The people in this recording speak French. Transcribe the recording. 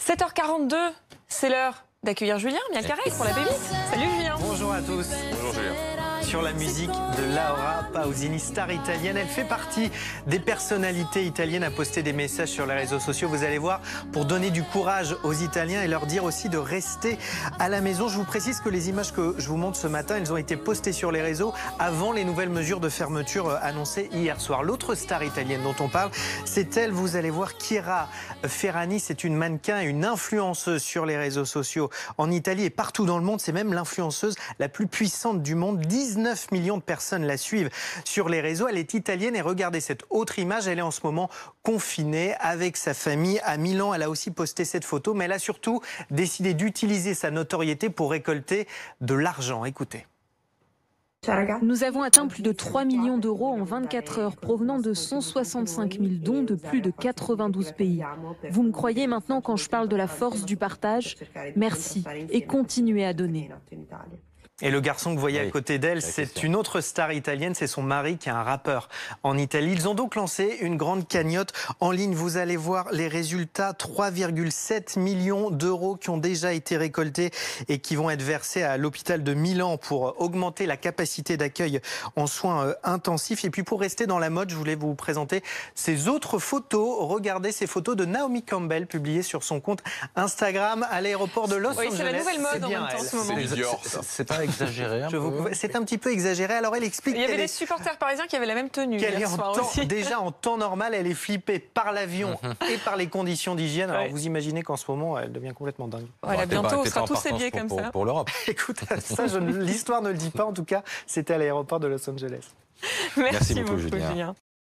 7h42, c'est l'heure d'accueillir Julien Mialcarès pour la Pépite. Salut Julien. Bonjour à tous. Bonjour Julien. Sur la musique de Laura Pausini, star italienne. Elle fait partie des personnalités italiennes à poster des messages sur les réseaux sociaux. Vous allez voir, pour donner du courage aux Italiens et leur dire aussi de rester à la maison. Je vous précise que les images que je vous montre ce matin, elles ont été postées sur les réseaux avant les nouvelles mesures de fermeture annoncées hier soir. L'autre star italienne dont on parle, c'est elle, vous allez voir, Chiara Ferragni. C'est une mannequin et une influenceuse sur les réseaux sociaux en Italie et partout dans le monde. C'est même l'influenceuse la plus puissante du monde. 19 millions de personnes la suivent sur les réseaux. Elle est italienne et regardez cette autre image. Elle est en ce moment confinée avec sa famille à Milan. Elle a aussi posté cette photo, mais elle a surtout décidé d'utiliser sa notoriété pour récolter de l'argent. Écoutez. Nous avons atteint plus de 3 millions d'euros en 24 heures, provenant de 165 000 dons de plus de 92 pays. Vous me croyez maintenant quand je parle de la force du partage? Merci et continuez à donner. Et le garçon que vous voyez à côté d'elle, c'est une autre star italienne, c'est son mari qui est un rappeur en Italie. Ils ont donc lancé une grande cagnotte en ligne. Vous allez voir les résultats, 3,7 millions d'euros qui ont déjà été récoltés et qui vont être versés à l'hôpital de Milan pour augmenter la capacité d'accueil en soins intensifs. Et puis pour rester dans la mode, je voulais vous présenter ces autres photos. Regardez ces photos de Naomi Campbell publiées sur son compte Instagram à l'aéroport de Los Angeles. C'est la nouvelle mode en même temps en ce moment. C'est pas exagéré un peu. C'est un petit peu exagéré. Alors elle explique. Il y avait des supporters parisiens qui avaient la même tenue hier soir aussi. Déjà en temps normal, elle est flippée par l'avion et par les conditions d'hygiène. Alors vous imaginez qu'en ce moment, elle devient complètement dingue. Voilà, bientôt, on sera tous habillés comme ça. Pour l'Europe. Écoute, ça, l'histoire ne le dit pas. En tout cas, c'était à l'aéroport de Los Angeles. Merci beaucoup, Julien.